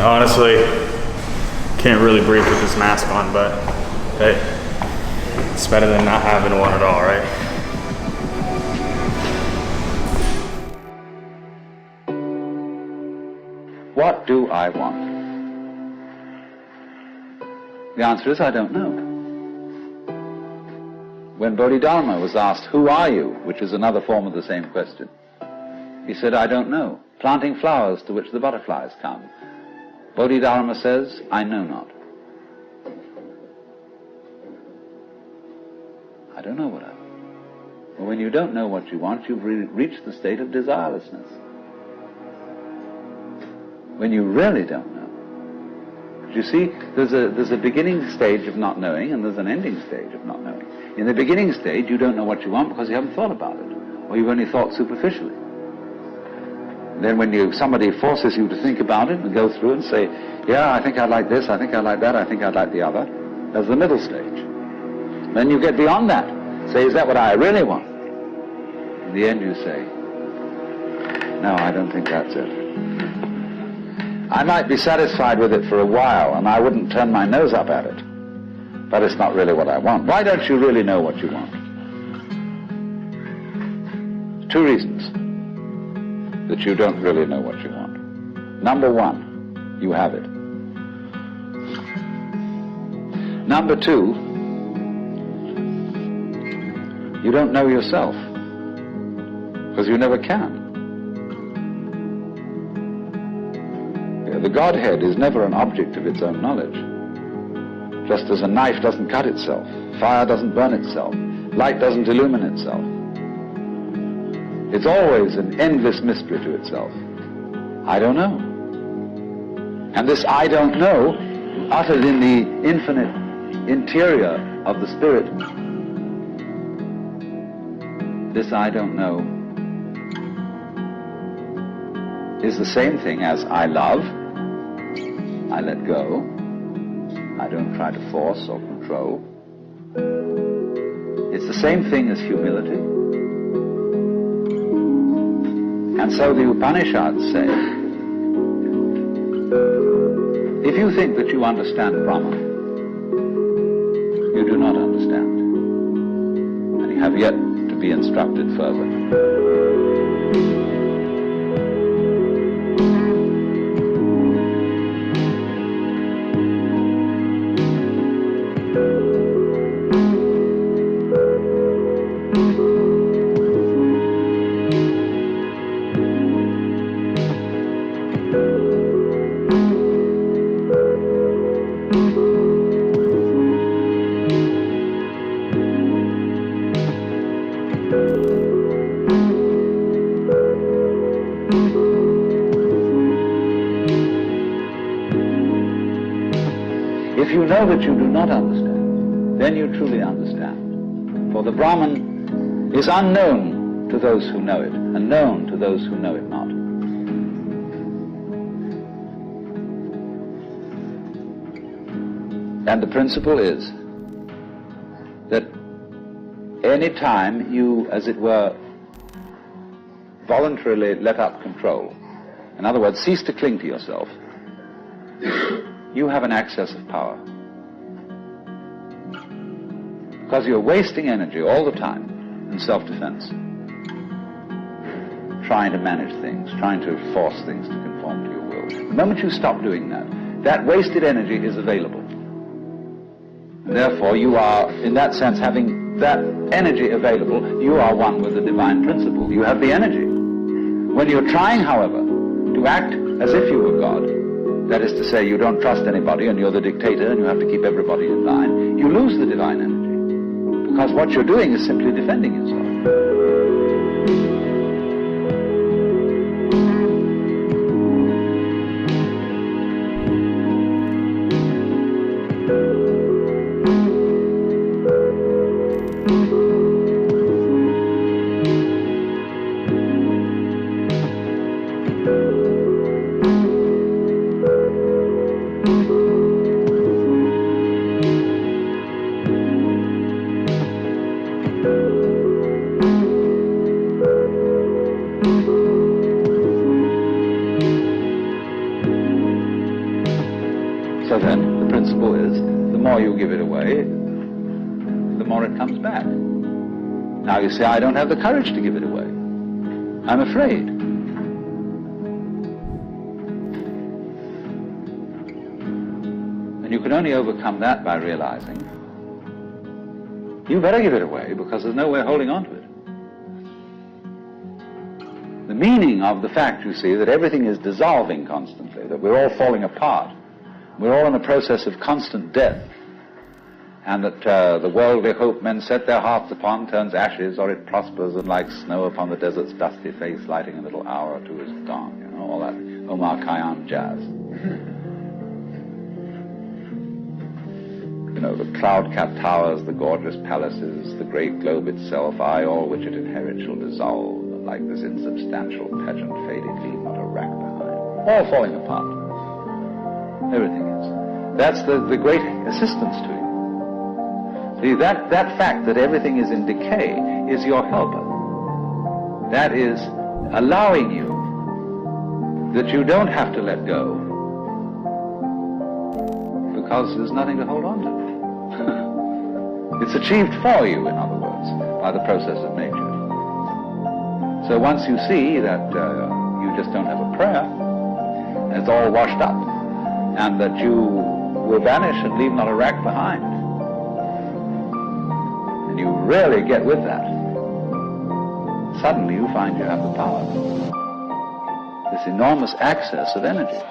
Honestly, can't really breathe with this mask on, but hey, it's better than not having one at all, right? What do I want? The answer is I don't know. When Bodhidharma was asked, "Who are you?" which is another form of the same question, he said, "I don't know. Planting flowers to which the butterflies come." Bodhidharma says, "I know not." I don't know what I want. Well, when you don't know what you want, you've reached the state of desirelessness. When you really don't know. You see, there's a beginning stage of not knowing, and there's an ending stage of not knowing. In the beginning stage, you don't know what you want because you haven't thought about it, or you've only thought superficially. Then when somebody forces you to think about it and go through and say, "Yeah, I think I'd like this, I think I'd like that, I think I'd like the other," there's the middle stage. Then you get beyond that. Say, "Is that what I really want?" In the end you say, "No, I don't think that's it. I might be satisfied with it for a while, and I wouldn't turn my nose up at it, but it's not really what I want." Why don't you really know what you want? Two reasons that you don't really know what you want. Number one, you have it. Number two, you don't know yourself, because you never can. The Godhead is never an object of its own knowledge. Just as a knife doesn't cut itself, fire doesn't burn itself, light doesn't illumine itself. It's always an endless mystery to itself. I don't know. And this I don't know, uttered in the infinite interior of the Spirit, this I don't know is the same thing as I love, I let go, I don't try to force or control. It's the same thing as humility. And so the Upanishads say, if you think that you understand Brahman, you do not understand. And you have yet to be instructed further. If you know that you do not understand, then you truly understand. For the Brahman is unknown to those who know it, and known to those who know it not. And the principle is that any time you, as it were, voluntarily let up control, in other words, cease to cling to yourself, you have an access of power. Because you're wasting energy all the time in self-defense, trying to manage things, trying to force things to conform to your will. The moment you stop doing that, that wasted energy is available. And therefore, you are, in that sense, having that energy available, you are one with the divine principle. You have the energy. When you're trying, however, to act as if you were God, that is to say, you don't trust anybody and you're the dictator and you have to keep everybody in line, you lose the divine energy. Because what you're doing is simply defending yourself. So then, the principle is, the more you give it away, the more it comes back. Now you say, I don't have the courage to give it away. I'm afraid. And you can only overcome that by realizing you better give it away because there's no way of holding on to it. The meaning of the fact, you see, that everything is dissolving constantly, that we're all falling apart, we're all in a process of constant death, and that the world we hope men set their hearts upon turns ashes, or it prospers, and like snow upon the desert's dusty face, lighting a little hour or two is gone, you know, all that Omar Khayyam jazz. You know, the cloud-capped towers, the gorgeous palaces, the great globe itself, I, all which it inherits, shall dissolve, and like this insubstantial pageant faded, leave not a rack behind. All falling apart. Everything is. That's the great assistance to you. See, that fact that everything is in decay is your helper. That is allowing you that you don't have to let go because there's nothing to hold on to. It's achieved for you, in other words, by the process of nature. So once you see that you just don't have a prayer, and it's all washed up, and that you will vanish and leave not a rack behind, and you really get with that, suddenly you find you have the power, this enormous access of energy.